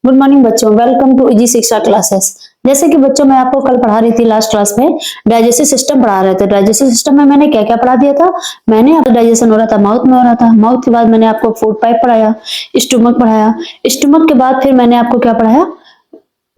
Good morning बच्चों, welcome to easy शिक्षा classes. जैसे कि बच्चों मैं आपको कल पढ़ा रही थी, लास्ट क्लास में डाइजेस्टिव सिस्टम पढ़ा रहे थे। डाइजेस्टिव सिस्टम में मैंने क्या क्या पढ़ा दिया था। मैंने आपको डाइजेशन हो रहा था, माउथ में हो रहा था। माउथ के बाद मैंने आपको फूड पाइप पढ़ाया, स्टमक पढ़ाया। स्टमक के बाद फिर मैंने आपको क्या पढ़ाया,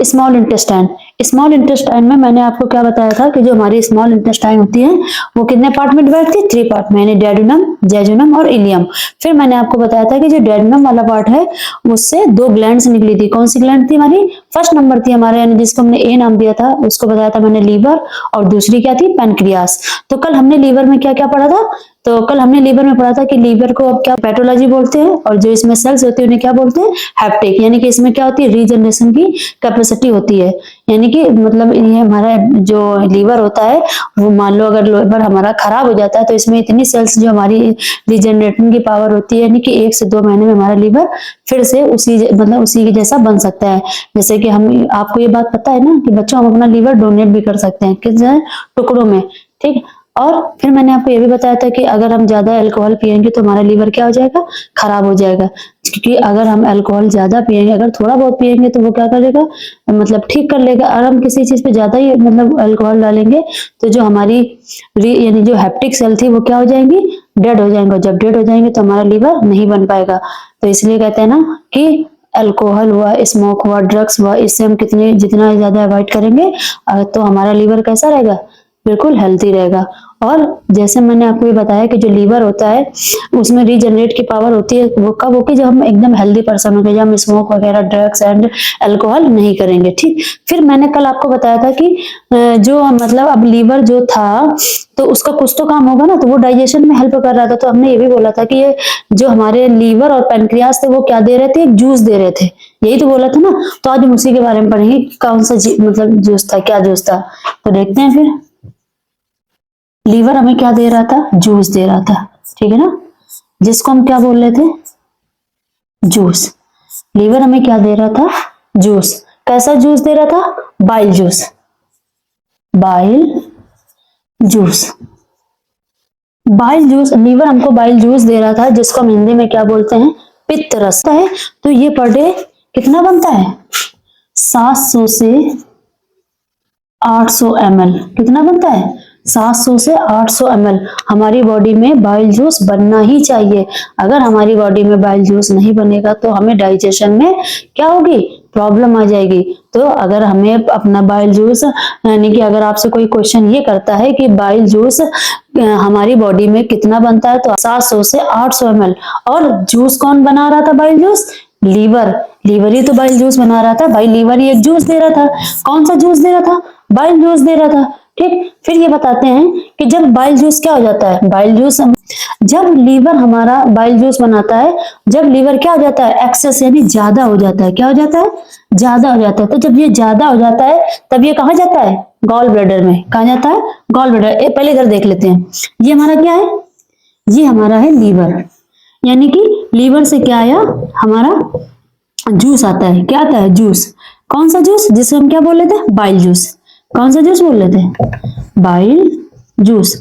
स्मॉल इंटेस्टाइन। स्मॉल इंटेस्टाइन में मैंने आपको क्या बताया था कि जो हमारी स्मॉल इंटेस्टाइन होती है वो कितने पार्ट में डिवाइड थी, 3 पार्ट में, यानी डेडुनम, जेजुनम और इलियम। फिर मैंने आपको बताया था कि जो डेडुनम वाला पार्ट है उससे 2 ग्लैंड्स निकली थी। कौन सी ग्लैंड थी हमारी, फर्स्ट नंबर थी हमारे, यानी जिसको हमने ए नाम दिया था, उसको बताया था मैंने लीवर, और दूसरी क्या थी, पैनक्रियास। तो कल हमने लीवर में क्या क्या पढ़ा था, तो कल हमने लीवर में पढ़ा था कि लीवर को अब क्या पैथोलॉजी बोलते हैं, और जो इसमें सेल्स होती है उन्हें क्या बोलते हैं, हैप्टिक। यानी कि इसमें क्या होती है, रीजनरेशन की कैपेसिटी होती है। यानी कि मतलब ये हमारा जो लीवर होता है वो, मान लो अगर लीवर हमारा खराब हो जाता है तो इसमें इतनी सेल्स जो हमारी रीजनरेटिंग की पावर होती है, यानी कि 1 से 2 महीने में हमारा लीवर फिर से उसी के जैसा बन सकता है। जैसे कि हम, आपको ये बात पता है ना कि बच्चों हम अपना लीवर डोनेट भी कर सकते हैं, किस टुकड़ों में, ठीक। और फिर मैंने आपको ये भी बताया था कि अगर हम ज्यादा अल्कोहल पिएंगे तो हमारा लीवर क्या हो जाएगा, खराब हो जाएगा। क्योंकि अगर हम अल्कोहल ज्यादा पिएंगे, अगर थोड़ा बहुत पिएंगे तो वो क्या करेगा, मतलब ठीक कर लेगा। और हम किसी चीज पे ज्यादा ही मतलब अल्कोहल डालेंगे तो जो हमारी यानी जो हैप्टिक सेल थी वो क्या हो जाएंगी, डेड हो जाएंगे। जब डेड हो जाएंगे तो हमारा लीवर नहीं बन पाएगा। तो इसलिए कहते हैं ना कि अल्कोहल हुआ, स्मोक हुआ, ड्रग्स हुआ, इससे हम जितना ज्यादा अवॉइड करेंगे तो हमारा लीवर कैसा रहेगा, बिल्कुल हेल्थी रहेगा। और जैसे मैंने आपको ये बताया कि जो लीवर होता है उसमें रीजनरेट की पावर होती है, वो कब होगी, जब हम एकदम हेल्दी पर्सन होंगे, जब हम स्मोक वगैरह, ड्रग्स एंड अल्कोहल नहीं करेंगे, ठीक। फिर मैंने कल आपको बताया था कि जो मतलब अब लीवर जो था तो उसका कुछ तो काम होगा ना, तो वो डाइजेशन में हेल्प कर रहा था। तो हमने ये भी बोला था कि ये जो हमारे लीवर और पैनक्रियास थे वो क्या दे रहे थे, एक जूस दे रहे थे, यही तो बोला था ना। तो आज हम उसी के बारे में पढ़ेंगे, कौन सा मतलब जूस था, क्या जूस था। तो देखते हैं फिर। लीवर हमें क्या दे रहा था, जूस दे रहा था, ठीक है ना, जिसको हम क्या बोल रहे थे, जूस। लीवर हमें क्या दे रहा था, जूस। कैसा जूस दे रहा था, bile juice, bile juice. Bile juice, liver हमको बाइल जूस दे रहा था, जिसको हम हिंदी में क्या बोलते हैं, पित्त रस है। तो ये पर डे कितना बनता है, 700 से 800 ml। कितना बनता है, 700 से 800 ml हमारी बॉडी में बाइल जूस बनना ही चाहिए। अगर हमारी बॉडी में बाइल जूस नहीं बनेगा तो हमें डाइजेशन में क्या होगी, प्रॉब्लम आ जाएगी। तो अगर हमें अपना बाइल जूस, यानी कि अगर आपसे कोई क्वेश्चन ये करता है कि बाइल जूस हमारी बॉडी में कितना बनता है, तो 700 से 800 ml। और जूस कौन बना रहा था, बाइल जूस, लीवर। लीवर ही तो बाइल जूस बना रहा था भाई, लीवर ही एक जूस दे रहा था। कौन सा जूस दे रहा था, बाइल जूस दे रहा था, ठीक। फिर ये बताते हैं कि जब बाइल जूस क्या हो जाता है, बाइल जूस जब लीवर हमारा बाइल जूस बनाता है, जब लीवर क्या हो जाता है, एक्सेस यानी ज्यादा हो जाता है। क्या हो जाता है, ज्यादा हो जाता है। तो जब ये ज्यादा हो जाता है तब ये कहाँ जाता है, गॉल ब्लैडर में। कहाँ जाता है, गॉल ब्लैडर। पहले इधर देख लेते हैं, ये हमारा क्या है, ये हमारा है लीवर। यानी कि लीवर से क्या आया, हमारा जूस आता है। क्या आता है, जूस। कौन सा जूस, जिसे हम क्या बोल रहे थे, बाइल जूस। कौन सा जूस बोल रहे थे, बाइल जूस।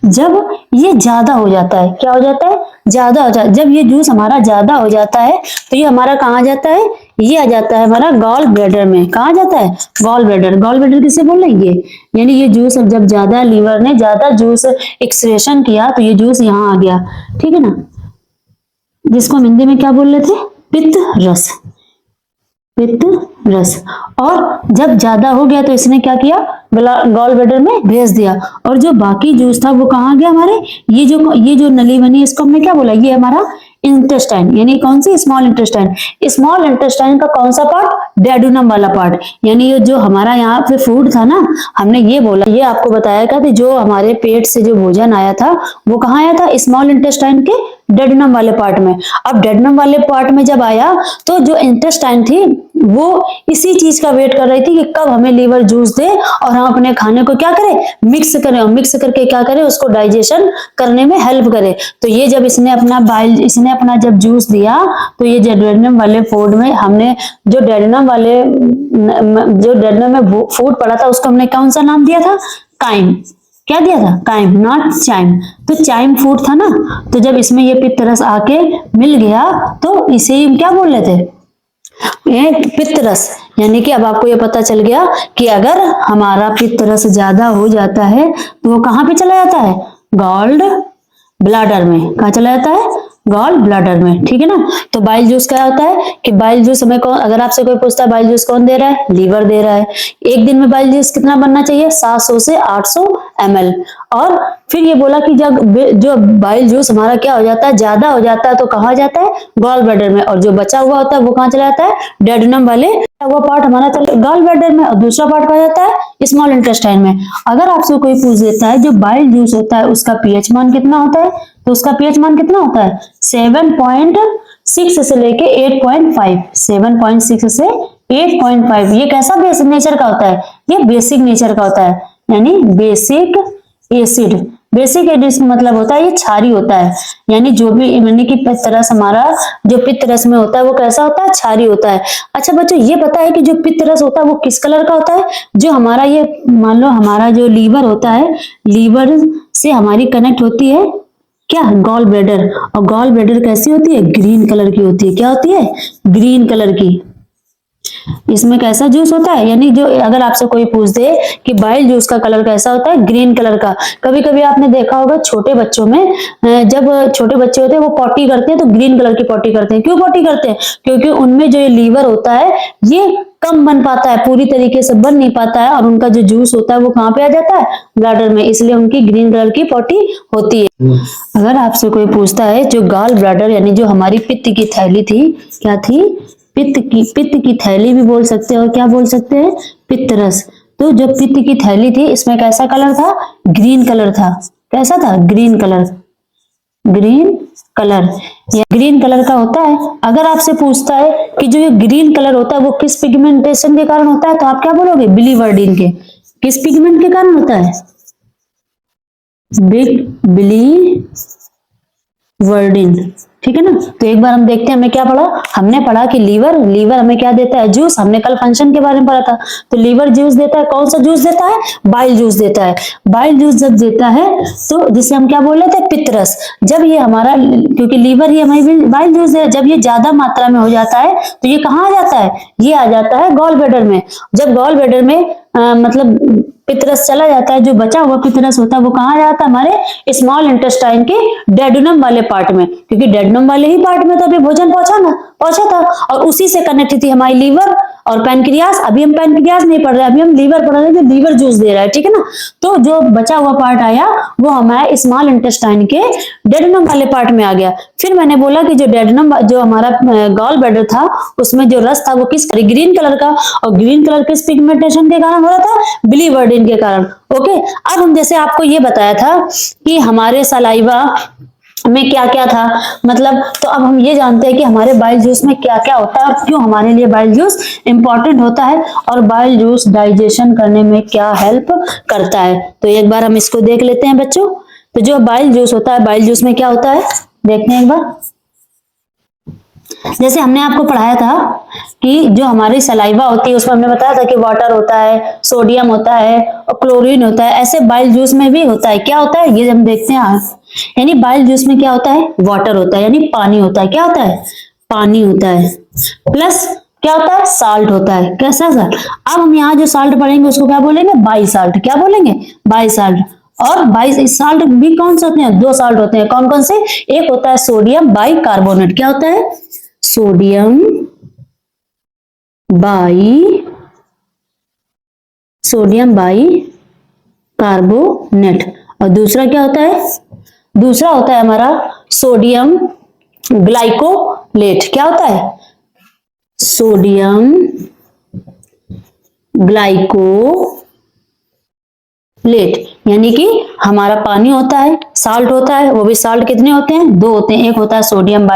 जब ये ज्यादा हो जाता है, क्या हो जाता है, ज्यादा हो जाता है। जब ये जूस हमारा ज्यादा हो जाता है तो ये हमारा कहाँ जाता है, ये आ जाता है हमारा गॉल ब्लैडर में। कहाँ जाता है, गॉल ब्लैडर। गॉल ब्लैडर किसे बोल रहे हैं, ये यानी ये जूस अब जब ज्यादा लीवर ने ज्यादा जूस एक्सक्रेशन किया तो ये जूस यहाँ आ गया, ठीक है ना, जिसको हम हिंदी में क्या बोल रहे थे, पित्त रस, पित्त रस। और जब ज्यादा हो गया तो इसने क्या किया, गॉल ब्लैडर में भेज दिया। और जो बाकी जूस था वो कहाँ गया हमारे, ये जो नली बनी इसको हमने क्या बोला, ये हमारा इंटेस्टाइन, यानी कौन सी, स्मॉल इंटेस्टाइन। स्मॉल इंटेस्टाइन का कौन सा पार्ट, डेडुनम वाला पार्ट। यानी ये जो हमारा यहाँ पे फूड था ना, हमने ये बोला, ये आपको बताया था कि जो हमारे पेट से जो भोजन आया था वो कहाँ आया था, स्मॉल इंटेस्टाइन के डेडुनम वाले पार्ट में। अब डेडुनम वाले पार्ट में जब आया तो जो इंटेस्टाइन थी वो इसी चीज का वेट कर रही थी कि कब हमें लीवर जूस दे और हम अपने खाने को क्या करें, मिक्स करें, और मिक्स करके क्या करें, उसको डाइजेशन करने में हेल्प करे। तो ये जब इसने अपना जब जूस दिया तो ये डेडुनम वाले फूड में हमने जो डेडुनम में फूड पड़ा था उसको हमने कौन सा नाम दिया था, काइम। क्या दिया था, काइम, नॉट चाइम। तो चाइम फूड था ना। तो जब इसमें ये पित्त रस आके मिल गया तो इसे हम क्या बोल रहे थे, ये पित्त रस, यानी कि अब आपको ये पता चल गया कि अगर हमारा पित्त रस ज्यादा हो जाता है तो वो कहाँ पे चला जाता है, गॉल ब्लाडर में। कहाँ चला जाता है, गॉल ब्लाडर में, ठीक है ना। तो बाइल जूस क्या होता है कि बाइल जूस हमें कौन, अगर आपसे कोई पूछता है बाइल जूस कौन दे रहा है, लीवर दे रहा है। एक दिन में बाइल जूस कितना बनना चाहिए, 700 से 800 ml। और फिर ये बोला कि जब जो बाइल जूस हमारा क्या हो जाता है, ज्यादा हो जाता है तो कहाँ जाता है, गॉल ब्लैडर में, और जो बचा हुआ होता है वो कहाँ चला जाता है, डेडनम वाले वो पार्ट हमारा गॉल ब्लैडर में, और दूसरा पार्ट कहाँ जाता है, स्मॉल इंटेस्टाइन में। अगर आपसे कोई पूछ देता है जो बाइल जूस होता है उसका पीएच मान कितना होता है, तो उसका पीएच मान कितना होता है, 7.6 से लेके 8.5, 7.6 से 8.5। ये कैसा बेसिक नेचर का होता है, ये बेसिक नेचर का होता है, यानी बेसिक एसिड। बेसिक एसिड मतलब होता है ये क्षारी होता है, यानी जो भी यानी कि पित्त रस हमारा जो पित्त रस में होता है वो कैसा होता है, क्षारी होता है। अच्छा बच्चों ये पता है कि जो पित्त रस होता है वो किस कलर का होता है, जो हमारा ये मान लो हमारा जो लीवर होता है, लीवर से हमारी कनेक्ट होती है क्या, गॉल ब्लैडर, और गॉल ब्लैडर कैसी होती है, ग्रीन कलर की होती है। क्या होती है, ग्रीन कलर की। इसमें कैसा जूस होता है, यानी जो अगर आपसे कोई पूछ दे कि बाइल जूस का कलर कैसा होता है, ग्रीन कलर का। कभी कभी आपने देखा होगा छोटे बच्चों में, जब छोटे बच्चे होते हैं वो पॉटी करते हैं तो ग्रीन कलर की पॉटी करते हैं। क्यों पॉटी करते हैं, क्योंकि उनमें जो ये लीवर होता है ये कम बन पाता है, पूरी तरीके से बन नहीं पाता है, और उनका जो जूस होता है वो कहाँ पे आ जाता है, ब्लैडर में, इसलिए उनकी ग्रीन कलर की पॉटी होती है। अगर आपसे कोई पूछता है जो गॉल ब्लैडर यानी जो हमारी पित्त की थैली थी, क्या थी, पित्त की थैली भी बोल सकते हैं, और क्या बोल सकते हैं, पित्त रस। तो जो पित्त की थैली थी इसमें कैसा कलर था, ग्रीन कलर था। कैसा था, ग्रीन कलर, ग्रीन कलर, या ग्रीन कलर का होता है। अगर आपसे पूछता है कि जो ये ग्रीन कलर होता है वो किस पिगमेंटेशन के कारण होता है, तो आप क्या बोलोगे, बिलीवर्डिन के। किस पिगमेंट के कारण होता है, बिलीवर्डिन, ठीक है ना। तो एक बार हम देखते हैं हमें क्या पढ़ा, हमने पढ़ा कि लीवर हमें क्या देता है, जूस। हमने कल फंक्शन के बारे में पढ़ा था। तो लीवर जूस देता है, कौन सा जूस देता है, बाइल जूस देता है। बाइल जूस जब देता है तो जिसे हम क्या बोल रहे थे, पित्त रस। जब ये हमारा, क्योंकि लीवर ही हमारी बाइल जूस है, जब ये ज्यादा मात्रा में हो जाता है तो ये कहाँ आ जाता है, ये आ जाता है गॉल ब्लैडर में। जब गॉल ब्लैडर में मतलब पित्तरस चला जाता है, जो बचा हुआ पित्तरस होता है वो कहाँ जाता है, हमारे स्मॉल इंटेस्टाइन के डेडुनम वाले पार्ट में, क्योंकि डेडुनम वाले ही पार्ट में तो अभी भोजन पहुंचा था, और उसी से कनेक्ट थी हमारी लीवर और पैनक्रियास। अभी हम पैनक्रियास नहीं पढ़ रहे, अभी हम लीवर पढ़ रहे हैं, जो लीवर जूस दे रहा है, ठीक है ना। तो जो बचा हुआ पार्ट आया वो हमारे स्मॉल इंटेस्टाइन के डेडुनम वाले पार्ट में आ गया। फिर मैंने बोला कि जो डेडुनम, जो हमारा गॉल ब्लैडर था, उसमें जो रस था वो किस, ग्रीन कलर का, और ग्रीन कलर किस पिगमेंटेशन के कारण हो रहा था, बिलीवर्डिन के कारण। ओके, अब हम जैसे आपको ये बताया था कि हमारे सलाइवा में क्या क्या था, मतलब तो अब हम ये जानते हैं कि हमारे बाइल जूस में क्या क्या होता है और क्यों हमारे लिए बाइल जूस इंपॉर्टेंट होता है, और बाइल जूस डाइजेशन करने में क्या हेल्प करता है। तो एक बार हम इसको देख लेते हैं बच्चों। तो जो बाइल जूस होता है, बाइल जूस में क्या होता है, देखते हैं एक बार। जैसे हमने आपको पढ़ाया था कि जो हमारी सलाइवा होती है उसमें हमने बताया था कि वाटर होता है, सोडियम होता है और क्लोरीन होता है। ऐसे बाइल जूस में भी होता है। क्या होता है, ये हम देखते हैं। यानी बाइल जूस में क्या होता है, वाटर होता है, यानी पानी होता है। क्या होता है, पानी होता है, प्लस क्या होता है, साल्ट होता है। कैसा साल्ट, अब हम यहाँ जो साल्ट पढ़ेंगे उसको क्या बोलेंगे, बाई साल्ट। क्या बोलेंगे, बाई साल्ट। और बाई साल्ट भी कौन से होते हैं, दो साल्ट होते हैं। कौन कौन से, एक होता है सोडियम बाई कार्बोनेट। क्या होता है, सोडियम बाई कार्बोनेट। और दूसरा क्या होता है, दूसरा होता है हमारा सोडियम ग्लाइकोलेट। क्या होता है, सोडियम ग्लाइकोलेट, यानी कि हमारा पानी होता है, साल्ट होता है, वो भी साल्ट कितने होते हैं, दो होते हैं। एक होता है सोडियम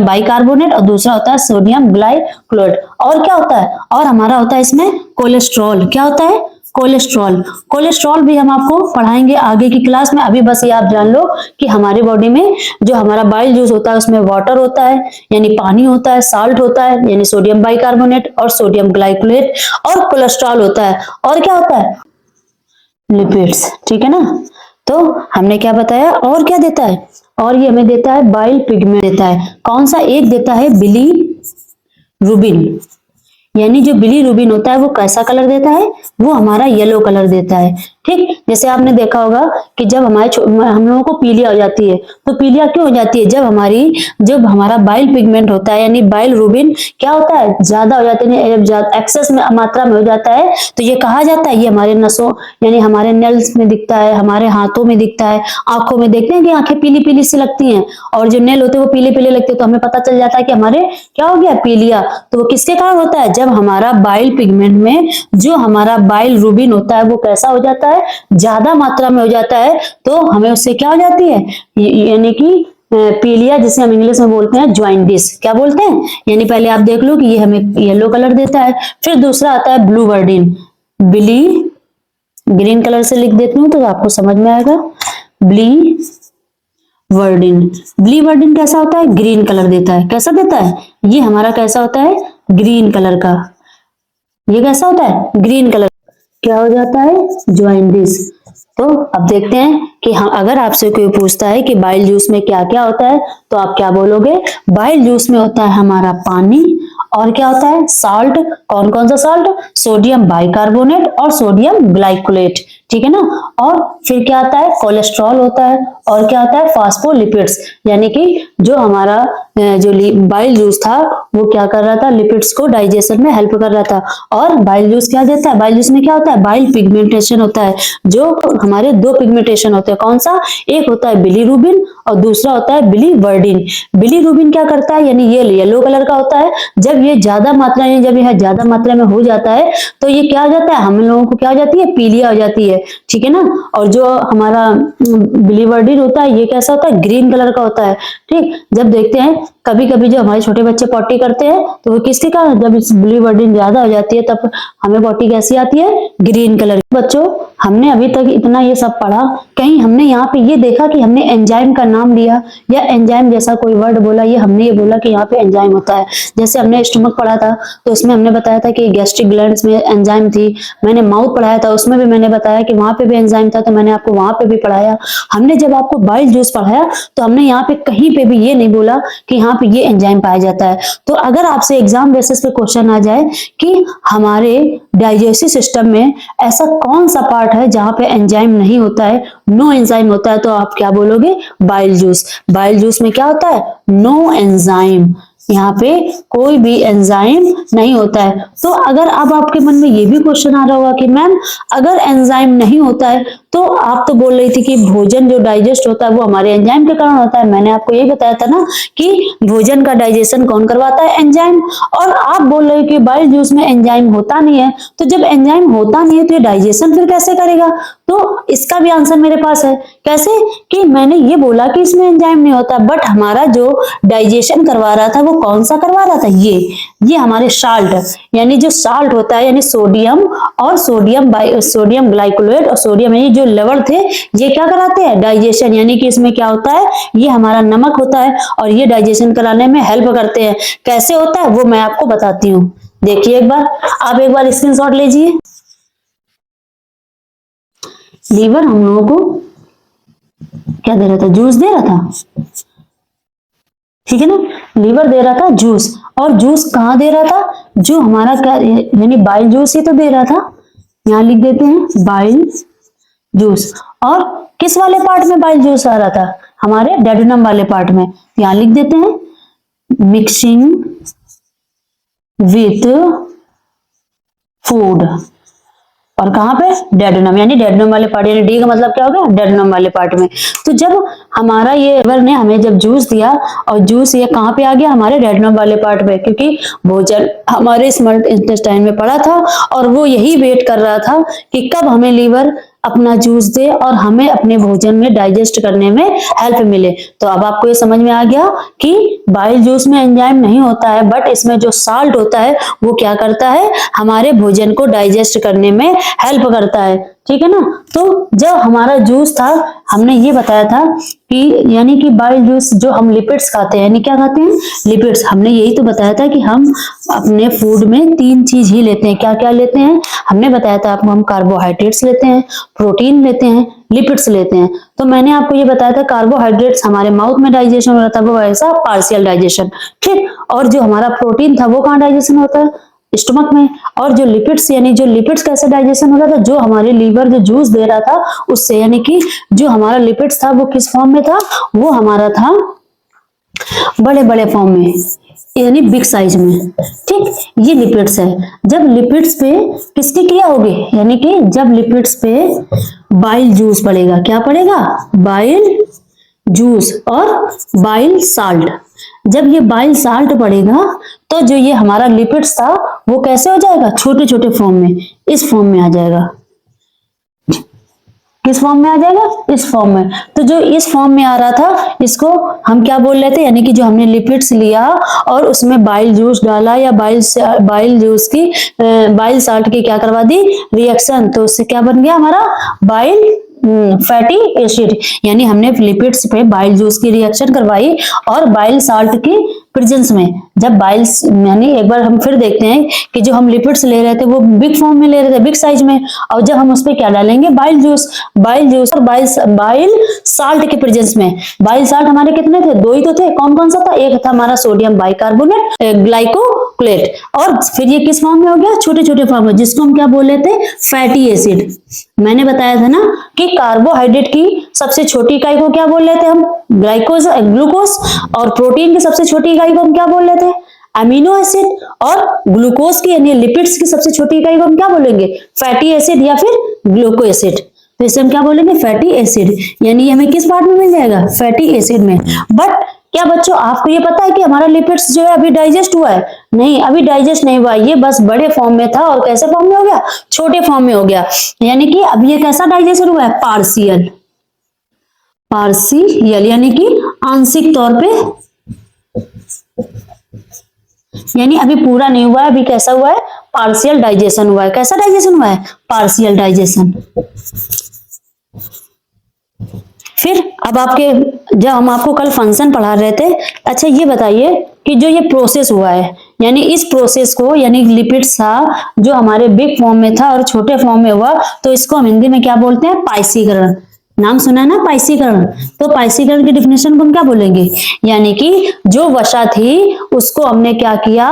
बाइकार्बोनेट और दूसरा होता है सोडियम ग्लाइकोलेट। और क्या होता है, और हमारा होता है इसमें कोलेस्ट्रॉल। क्या होता है, कोलेस्ट्रॉल। कोलेस्ट्रॉल भी हम आपको पढ़ाएंगे आगे की क्लास में। अभी बस ये आप जान लो कि हमारी बॉडी में जो हमारा बाइल जूस होता है उसमें वाटर होता है, यानी पानी होता है, साल्ट होता है यानी सोडियम बाइकार्बोनेट और सोडियम ग्लाइकोलेट, और कोलेस्ट्रॉल होता है। और क्या होता है, लिपिड्स, ठीक है ना। तो हमने क्या बताया, और क्या देता है, और ये हमें देता है बाइल पिगमेंट देता है। कौन सा, एक देता है रूबिन, यानी जो बिलीरुबिन होता है वो कैसा कलर देता है, वो हमारा येलो कलर देता है। ठीक, जैसे आपने देखा होगा कि जब हम लोगों को पीलिया हो जाती है, तो पीलिया क्यों हो जाती है, जब हमारा बाइल पिगमेंट होता है, यानी बाइल रूबिन क्या होता है, ज्यादा हो जाते हैं, जब एक्सेस में मात्रा में हो जाता है, तो ये कहा जाता है, ये हमारे नसों यानी हमारे नेल्स में दिखता है, हमारे हाथों में दिखता है, आंखों में देखते हैं कि आंखें पीली पीली सी लगती हैं, और जो नेल होते हैं वो पीले पीले लगते हैं, तो हमें पता चल जाता है कि हमारे क्या हो गया, पीलिया। तो वो किसके कारण होता है, जब हमारा बाइल पिगमेंट में जो हमारा बाइल रूबिन होता है वो कैसा हो जाता है, ज्यादा मात्रा में हो जाता है, तो हमें उससे क्या हो जाती है, यानी कि पीलिया, जिसे हम इंग्लिश में बोलते हैं ज्वाइंटिस। क्या बोलते हैं, यानी पहले आप देख लो कि ये हमें येलो कलर देता है। फिर दूसरा आता है ब्लू वर्डिन, बिली, ग्रीन कलर से लिख देती हूँ तो आपको समझ में आएगा, ब्ली वर्डिन। ब्ली वर्डिन कैसा होता है, ग्रीन कलर देता है। कैसा देता है, ये हमारा कैसा होता है, ग्रीन कलर का। ये कैसा होता है, ग्रीन कलर। क्या हो जाता है, ज्वाइंटिस। तो अब देखते हैं कि हाँ, अगर आपसे कोई पूछता है कि बाइल जूस में क्या क्या होता है, तो आप क्या बोलोगे, बाइल जूस में होता है हमारा पानी, और क्या होता है, साल्ट। कौन कौन सा साल्ट, सोडियम बाइकार्बोनेट और सोडियम ग्लाइकोलेट, ठीक है ना। और फिर क्या आता है, कोलेस्ट्रॉल होता है, और क्या आता है, फास्फोलिपिड्स, यानी कि जो हमारा जो बाइल जूस था वो क्या कर रहा था, लिपिड्स को डाइजेशन में हेल्प कर रहा था। और बाइल जूस क्या देता है, बाइल जूस में क्या होता है, बाइल पिगमेंटेशन होता है, जो हमारे दो पिगमेंटेशन होते हैं। कौन सा, एक होता है बिलीरुबिन और दूसरा होता है बिलीवर्डिन। बिलीरुबिन क्या करता है, यानी ये येलो कलर का होता है। जब ये ज्यादा मात्रा में, जब यह ज्यादा मात्रा में हो जाता है तो ये क्या हो जाता है, हम लोगों को क्या हो जाती है, पीलिया हो जाती है, ठीक है ना। और जो हमारा बिलीवर्डिन होता है ये कैसा होता है, ग्रीन कलर का होता है। ठीक, जब देखते हैं कभी कभी जो हमारे छोटे बच्चे पॉटी करते हैं तो वो किसके कारण, जब इस बिलीवर्डिन ज्यादा हो जाती है तब हमें पॉटी कैसी आती है, ग्रीन कलर। बच्चों, हमने अभी तक इतना ये सब पढ़ा, कहीं हमने यहाँ पे ये देखा कि हमने एंजाइम का नाम लिया या एंजाइम जैसा कोई वर्ड बोला, ये हमने ये बोला कि यहाँ पे एंजाइम होता है। जैसे हमने स्टमक पढ़ा था तो उसमें हमने बताया था कि गैस्ट्रिक ग्लैंड्स में एंजाइम थी। मैंने माउथ पढ़ाया था, उसमें भी मैंने बताया कि वहां पे भी एंजाइम था, तो मैंने आपको वहां पे भी पढ़ाया। हमने जब आपको बाइल जूस पढ़ाया तो हमने यहाँ पे कहीं पे भी ये नहीं बोला कि यहाँ पे ये एंजाइम पाया जाता है। तो अगर आपसे एग्जाम बेसिस पे क्वेश्चन आ जाए कि हमारे डाइजेस्टिव सिस्टम में ऐसा कौन सा पार्ट है जहां पे एंजाइम नहीं होता है, नो एंजाइम होता है, तो आप क्या बोलोगे, बाइल जूस। बाइल जूस में क्या होता है, नो एंजाइम, यहाँ पे कोई भी एंजाइम नहीं होता है। तो अगर अब आपके मन में ये भी क्वेश्चन आ रहा होगा कि मैम अगर एंजाइम नहीं होता है, तो आप तो बोल रही थी कि भोजन जो डाइजेस्ट होता है वो हमारे एंजाइम के कारण होता है। मैंने आपको यही बताया था ना कि भोजन का डाइजेशन कौन करवाता है, एंजाइम। और आप बोल रहे हो कि बाइल जूस में एंजाइम होता नहीं है, तो जब एंजाइम होता नहीं है तो ये डाइजेशन फिर कैसे करेगा। तो इसका भी आंसर मेरे पास है। कैसे, कि मैंने ये बोला कि इसमें एंजाइम नहीं होता, बट हमारा जो डाइजेशन करवा रहा था वो कौन सा करवा रहा था, ये हमारे साल्ट, यानी जो साल्ट होता है, यानी सोडियम और सोडियम ग्लाइकोलेट और सोडियम, यानी जो लवण थे, ये क्या कराते हैं, डाइजेशन। यानी कि इसमें क्या होता है, ये हमारा नमक होता है और ये डाइजेशन कराने में हेल्प करते हैं। कैसे होता है वो मैं आपको बताती हूँ। देखिए एक बार, आप एक बार स्क्रीनशॉट लीजिए। लीवर हम लोगों को क्या दे रहा था, जूस दे रहा था, ठीक है ना। लीवर दे रहा था जूस, और जूस कहाँ दे रहा था, जो हमारा क्या, यानी बाइल जूस ही तो दे रहा था। यहां लिख देते हैं बाइल जूस। और किस वाले पार्ट में बाइल जूस आ रहा था, हमारे डेडुनम वाले पार्ट में। यहां लिख देते हैं मिक्सिंग विथ फूड, और कहां पे, डेडुनम, यानी डेडुनम वाले पार्ट, यानी डी का मतलब क्या होगा, डेडुनम वाले पार्ट में। तो जब हमारा ये लिवर ने हमें जब जूस दिया, और जूस ये कहां पे आ गया, हमारे डेडुनम वाले पार्ट में, क्योंकि भोजन हमारे स्मॉल इंटेस्टाइन में पड़ा था और वो यही वेट कर रहा था कि कब हमें लीवर अपना जूस दे और हमें अपने भोजन में डाइजेस्ट करने में हेल्प मिले। तो अब आपको ये समझ में आ गया कि बाइल जूस में एंजाइम नहीं होता है, बट इसमें जो साल्ट होता है वो क्या करता है, हमारे भोजन को डाइजेस्ट करने में हेल्प करता है। ठीक है ना। तो जब हमारा जूस था, हमने ये बताया था कि यानी कि बाइल जूस जो हम लिपिड्स खाते हैं, यानी क्या खाते हैं, लिपिड्स। हमने यही तो बताया था कि हम अपने फूड में 3 चीज ही लेते हैं। क्या क्या लेते हैं हमने बताया था आपको, हम कार्बोहाइड्रेट्स लेते हैं, प्रोटीन लेते हैं, लिपिड्स लेते हैं। तो मैंने आपको ये बताया था कार्बोहाइड्रेट्स हमारे माउथ में डाइजेशन हो रहा था, वो ऐसा पार्शियल डाइजेशन, ठीक। और जो हमारा प्रोटीन था वो कहाँ डाइजेशन होता है, स्टमक में। और जो लिपिड्स, यानी जो लिपिड्स कैसे डाइजेशन हो रहा था, जो हमारे लीवर जो जूस दे रहा था उससे, यानी कि जो हमारा लिपिड्स था वो किस फॉर्म में था, वो हमारा था बड़े बड़े फॉर्म में, यानी बिग साइज में, ठीक। ये लिपिड्स है। जब लिपिड्स पे किसकी क्रिया होगी, यानी कि जब लिपिड्स पे बाइल जूस पड़ेगा, क्या पड़ेगा, बाइल जूस और बाइल साल्ट। जब ये बाइल साल्ट पड़ेगा तो जो ये हमारा लिपिड्स था वो कैसे हो जाएगा, छोटे छोटे फॉर्म में, इस फॉर्म में आ जाएगा। किस फॉर्म में आ जाएगा, इस फॉर्म में। तो जो इस फॉर्म में आ रहा था इसको हम क्या बोल रहे थे, यानी कि जो हमने लिपिड्स लिया और उसमें बाइल जूस डाला या बाइल जूस की बाइल साल्ट की क्या करवा दी, रिएक्शन, तो उससे क्या बन गया हमारा बाइल फैटी एसिड। यानी हमने लिपिड्स पे बाइल जूस की रिएक्शन करवाई और बाइल साल्ट की प्रेजेंस में, जब बाइल, यानी एक बार हम फिर देखते हैं कि जो हम लिपिड्स ले रहे थे वो बिग फॉर्म में ले रहे थे, बिग साइज में, और जब हम उस पर क्या डालेंगे, बाइल जूस और बाइल साल्ट के प्रेजेंस में। बाइल साल्ट हमारे कितने थे, 2 ही तो थे। कौन कौन सा था, एक था हमारा सोडियम बाइकार्बोनेट ग्लाइकोलेट, और फिर ये किस फॉर्म में हो गया, छोटे छोटे फॉर्म में, जिसको हम क्या बोले थे, फैटी एसिड। मैंने बताया था ना कि कार्बोहाइड्रेट की सबसे छोटी इकाई को क्या बोल रहे थे हम, ग्लूकोज, और प्रोटीन की सबसे छोटी इकाई को हम क्या बोल रहे थे, अमीनो एसिड, और ग्लूकोज की यानी लिपिड्स की सबसे छोटी इकाई को हम क्या बोलेंगे, फैटी एसिड या फिर ग्लूको एसिड। तो इसे हम क्या बोलेंगे, फैटी एसिड। यानी हमें किस पार्ट में मिल जाएगा, फैटी एसिड में। बट क्या बच्चों आपको ये पता है कि हमारा लिपिड्स जो है अभी डाइजेस्ट हुआ है, नहीं, अभी डाइजेस्ट नहीं हुआ, ये बस बड़े फॉर्म में था और कैसे फॉर्म में हो गया, छोटे फॉर्म में हो गया। यानी कि अब ये कैसा डाइजेशन हुआ है, पार्शियल, यानी कि आंशिक तौर पे, यानी अभी पूरा नहीं हुआ है, अभी कैसा हुआ है, पार्शियल डाइजेशन हुआ है। कैसा डाइजेशन हुआ है, पार्शियल डाइजेशन। फिर अब जब हम आपको कल फंक्शन पढ़ा रहे थे, अच्छा ये बताइए कि जो ये प्रोसेस हुआ है, यानी इस प्रोसेस को, यानी लिपिड्स था जो हमारे बिग फॉर्म में था और छोटे फॉर्म में हुआ, तो इसको हम हिंदी में क्या बोलते हैं, पाइसीकरण। नाम सुना है ना, पाइसीकरण। तो पाइसीकरण की डिफिनेशन को हम क्या बोलेंगे, यानी कि जो वसा थी उसको हमने क्या किया,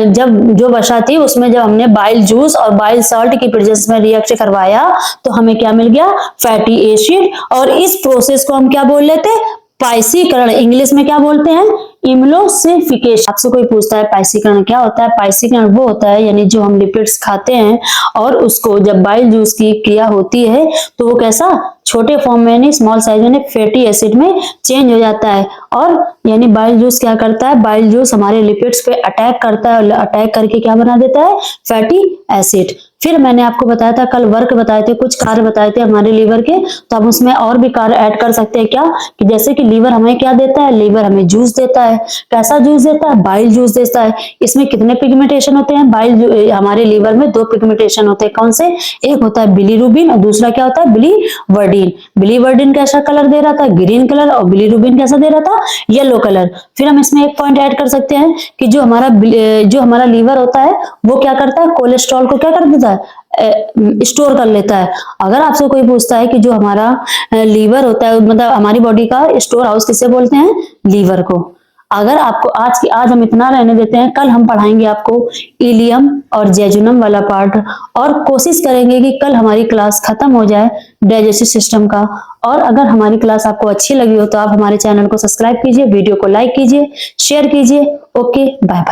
जब जो वसा थी उसमें जब हमने बाइल जूस और बाइल साल्ट की प्रेजेंस में रिएक्ट करवाया तो हमें क्या मिल गया, फैटी एसिड। और इस प्रोसेस को हम क्या बोल लेते, पाइसीकरण। इंग्लिश में क्या बोलते हैं, इम्यूलोसिफिकेशन। आपसे कोई पूछता है पाइसीकरण क्या होता है, पाइसीकरण वो होता है यानी जो हम लिपिड्स खाते हैं और उसको जब बाइल जूस की क्रिया होती है तो वो कैसा, छोटे फॉर्म में यानी स्मॉल साइज में फैटी एसिड में चेंज हो जाता है। और यानी बाइल जूस क्या करता है, बाइल जूस हमारे लिपिड्स पे अटैक करता है और अटैक करके क्या बना देता है, फैटी एसिड। फिर मैंने आपको बताया था कल, वर्क बताए थे, कुछ कार्य बताए थे हमारे लीवर के, तो हम उसमें और भी कार्य ऐड कर सकते हैं। क्या कि जैसे कि लीवर हमें क्या देता है, लीवर हमें जूस देता है। कैसा जूस देता है, बाइल जूस देता है। इसमें कितने पिगमेंटेशन होते हैं, हमारे लीवर में 2 पिगमेंटेशन होते हैं। कौन से, एक होता है बिलीरुबिन और दूसरा क्या होता है, बिलीवर्डिन। बिलीवर्डिन कैसा कलर दे रहा था, ग्रीन कलर, और बिलीरुबिन कैसा दे रहा था, येलो कलर। फिर हम इसमें एक पॉइंट ऐड कर सकते हैं कि जो हमारा लीवर होता है वो क्या करता है, कोलेस्ट्रॉल को क्या कर देता है, स्टोर कर लेता है। अगर आपसे कोई पूछता है कि जो हमारा लीवर होता है, मतलब हमारी बॉडी का स्टोर हाउस किसे बोलते हैं, लीवर को। अगर आपको आज हम इतना रहने देते हैं, कल हम पढ़ाएंगे आपको इलियम और जेजुनम वाला पार्ट, और कोशिश करेंगे कि कल हमारी क्लास खत्म हो जाए डाइजेस्टिव सिस्टम का। और अगर हमारी क्लास आपको अच्छी लगी हो तो आप हमारे चैनल को सब्सक्राइब कीजिए, वीडियो को लाइक कीजिए, शेयर कीजिए। Okay, bye bye.